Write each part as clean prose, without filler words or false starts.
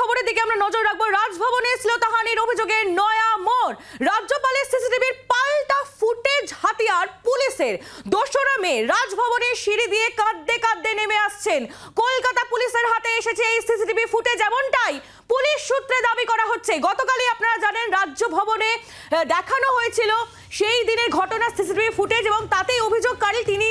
খবরের দিকে আমরা নজর রাখবো। রাজভবনে শ্লীলতাহানির অভিযোগে নয়া মোড়। রাজ্যপালের সিসিটিভির পাল্টা ফুটেজ হাতিয়ার পুলিশের। 2রা মে রাজভবনের সিঁড়ি দিয়ে কাঁদতে কাঁদতে নেমে আসছেন। কলকাতা পুলিশের হাতে এসেছে এই সিসিটিভি ফুটেজ, এমনটাই পুলিশ সূত্রে দাবি করা হচ্ছে। গতকালই আপনারা জানেন রাজভবনে দেখানো হয়েছিল সেই দিনের ঘটনার সিসিটিভি ফুটেজ, এবং তাতেই অভিযোগকারী তিনি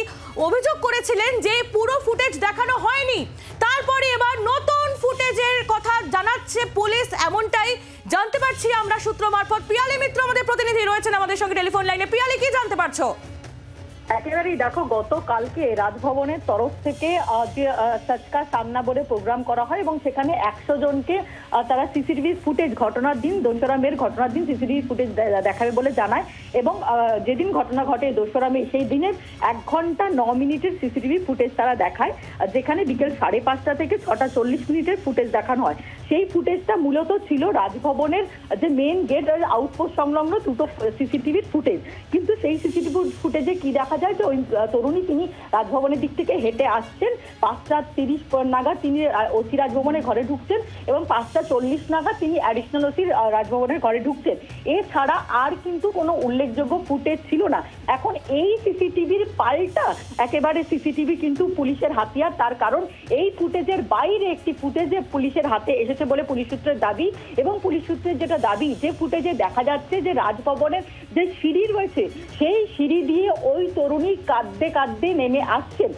অভিযোগ করেছিলেন যে পুরো ফুটেজ দেখানো হয়নি। তারপরে এবার নতুন ফুটেজের কথা জানাচ্ছে পুলিশ, এমনটাই জানতে পারছি আমরা সূত্র মারফত। পিয়ালি মিত্র আমাদের প্রতিনিধি রয়েছেন আমাদের সঙ্গে টেলিফোন লাইনে। পিয়ালি, কি জানতে পারছো? একেবারেই দেখো, গতকালকে রাজভবনের তরফ থেকে যে সচকা সামনা বলে প্রোগ্রাম করা হয় এবং সেখানে 100 জনকে তারা সিসিটিভি ফুটেজ ঘটনার দিন 2রা মের ঘটনার দিন সিসিটিভি ফুটেজ দেখাবে বলে জানায়। এবং যেদিন ঘটনা ঘটে 2রা মে সেই দিনের 1 ঘন্টা 9 মিনিটের সিসিটিভি ফুটেজ তারা দেখায়, যেখানে বিকেল 5:30 থেকে 6টা 40 মিনিটের ফুটেজ দেখানো হয়। সেই ফুটেজটা মূলত ছিল রাজভবনের যে মেন গেট আর আউটপোস্ট সংলগ্ন 2টো সিসিটিভির ফুটেজ। কিন্তু সেই সিসিটিভি ফুটেজে কি দেখা যায় যে ওই তরুণী তিনি রাজভবনের দিক থেকে হেঁটে আসছেন, 5:30 নাগাদ তিনি ওসি রাজভবনের ঘরে ঢুকছেন এবং 5:40 নাগাদ তিনি অ্যাডিশনাল ওসির রাজভবনের ঘরে ঢুকছেন। এছাড়া আর কিন্তু কোনো উল্লেখযোগ্য ফুটেজ ছিল না। এখন এই সিসিটিভির পাল্টা একেবারে সিসিটিভি কিন্তু পুলিশের হাতিয়ার, তার কারণ এই ফুটেজের বাইরে একটি ফুটেজে পুলিশের হাতে এসেছে বলে পুলিশ সূত্রের দাবি। এবং পুলিশ সূত্রের যেটা দাবি, যে ফুটেজে দেখা যাচ্ছে যে রাজভবনের যে সিঁড়ি রয়েছে সেই সিঁড়ি দিয়ে ওই তরুণী কাঁদতে কাঁদতে নেমে আসছেন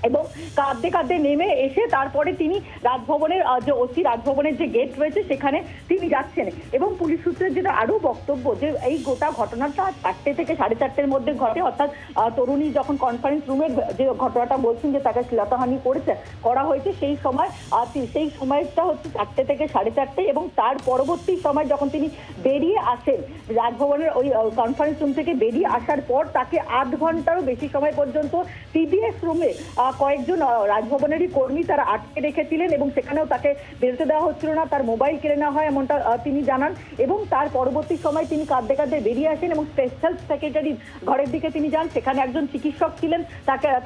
এবং কাঁদতে কাঁদতে নেমে এসে তারপরে তিনি রাজভবনের যে ওসি রাজভবনের যে গেট রয়েছে সেখানে তিনি যাচ্ছেন। এবং পুলিশ সূত্রের যেটা আরো বক্তব্য যে এই গোটা ঘটনাটা 4টে থেকে 4:30-এর মধ্যে ঘটে, অর্থাৎ তরুণী যখন কনফারেন্স রুমের যে ঘটনাটা বলছেন যে তাকে শ্লীলতাহানি করা হয়েছে সেই সময়টা হচ্ছে 4টে থেকে 4:30, এবং তার পরবর্তী সময় যখন তিনি বেরিয়ে আসেন রাজভবনের ওই কনফারেন্স রুম থেকে বেরিয়ে আসার পর তাকে 8 ঘন্টারও বেশি সময় পর্যন্ত টিবিএস রুমে কয়েকজন রাজভবনেরই কর্মী তারা আটকে রেখেছিলেন এবং সেখানেও তাকে বেরোতে দেওয়া হচ্ছিল না। তার মোবাইল কেড়ে নেওয়া হয় এমনটা তিনি জানান। এবং তার পরবর্তী সময় তিনি কাঁদতে কাঁদতে বেরিয়ে আসেন এবং স্পেশাল সেক্রেটারি ঘরের দিকে তিনি যান। সেখানে একজন চিকিৎসক ছিলেন,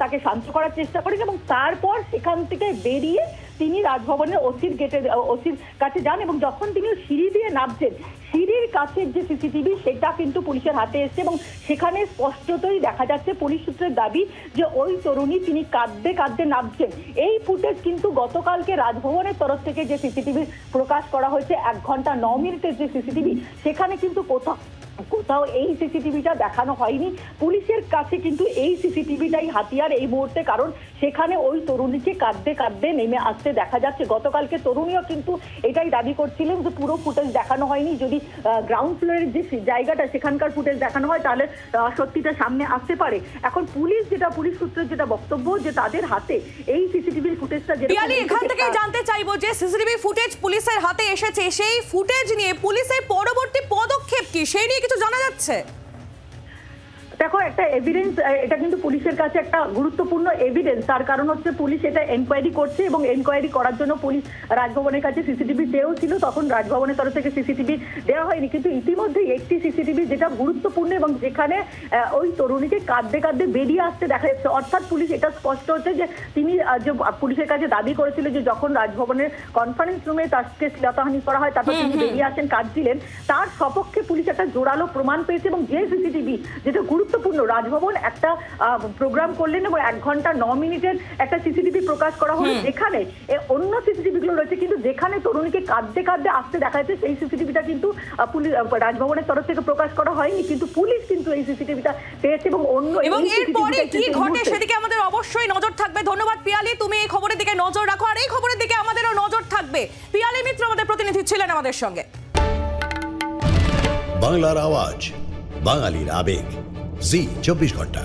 তাকে শান্ত করার চেষ্টা করেন এবং তারপর সেখান থেকে বেরিয়ে তিনি রাজভবনের ওসির কাছে যান। এবং যখন তিনি সিঁড়ি দিয়ে নামছেন, সিঁড়ির কাছের যে সিসিটিভি সেটা কিন্তু পুলিশের হাতে এসছে এবং সেখানে স্পষ্টতই দেখা যাচ্ছে পুলিশ সূত্রের দাবি যে ওই তরুণী তিনি কাঁদতে কাঁদতে নামছেন। এই ফুটেজ কিন্তু গতকালকে রাজভবনের তরফ থেকে যে সিসিটিভি প্রকাশ করা হয়েছে 1 ঘন্টা 9 মিনিটের যে সিসিটিভি, সেখানে কিন্তু কোথাও এই সিসিটিভিটা দেখানো হয়নি। পুলিশের কাছে কিন্তু এই সিসিটিভিটাই হাতিয়ার এই মুহূর্তে, কারণ সেখানে ওই তরুণীকে কাঁদতে কাঁদতে নেমে আসতে দেখা যাচ্ছে। গতকালকে তরুণীও কিন্তু এটাই দাবি করছিলেন যে পুরো ফুটেজ দেখানো হয়নি, যদি গ্রাউন্ড ফ্লোরের যে জায়গাটা সেখানকার ফুটেজ দেখানো হয় তাহলে সত্যিটা সামনে আসতে পারে। এখন পুলিশ সূত্রের যেটা বক্তব্য যে তাদের হাতে এই সিসিটিভির ফুটেজটা এখান থেকে জানতে চাইবো যে সিসিটিভি ফুটেজ পুলিশের হাতে এসেছে, সেই ফুটেজ নিয়ে পুলিশের পরবর্তী পদক্ষেপ কি সেই নিয়ে কিছু জানা যাচ্ছে? দেখো, একটা এভিডেন্স, এটা কিন্তু পুলিশের কাছে একটা গুরুত্বপূর্ণ এভিডেন্স। তার কারণ হচ্ছে পুলিশ এটা এনকোয়ারি করছে এবং এনকোয়ারি করার জন্য পুলিশ রাজভবনের কাছে সিসিটিভি চেয়েছিল, তখন রাজভবনের তরফ থেকে সিসিটিভি দেওয়া হয়নি। কিন্তু ইতিমধ্যে একটি সিসিটিভি যেটা গুরুত্বপূর্ণ এবং যেখানে ওই তরুণীকে কাঁদতে কাঁদতে বেরিয়ে আসতে দেখা যাচ্ছে, অর্থাৎ পুলিশ এটা স্পষ্ট হচ্ছে যে তিনি যে পুলিশের কাছে দাবি করেছিল যে যখন রাজভবনের কনফারেন্স রুমে তাকে শ্লীলতাহানি করা হয় তারপর তিনি বেরিয়ে আসেন কাঁদছিলেন, তার সপক্ষে পুলিশ একটা জোরালো প্রমাণ পেয়েছে। এবং যে সিসিটিভি যেটা গুরুত্বপূর্ণ, রাজভবন একটা প্রোগ্রাম করলেন এবং 1 ঘন্টা 9 মিনিটের একটা সিসিটিভি প্রকাশ করা হলো, যেখানে অন্য সিসিটিভি গুলো রয়েছে কিন্তু যেখানে তরুণীকে কাঁদতে কাঁদতে আসতে দেখা যাচ্ছে সেই সিসিটিভিটা কিন্তু রাজভবনের তরফ থেকে প্রকাশ করা হয়নি, কিন্তু পুলিশ কিন্তু এই সিসিটিভিটা পেয়েছে। এবং এরপরে কি ঘটে সেদিকে আমাদের অবশ্যই নজর থাকবে। ধন্যবাদ পিয়ালি, তুমি এই খবরের দিকে নজর রাখো আর এই খবরের দিকে আমাদেরও নজর থাকবে। পিয়ালি মিত্র আমাদের প্রতিনিধি ছিলেন আমাদের সঙ্গে। বাংলার আওয়াজ, বাঙালির আবেগ, জি 24 ঘন্টা।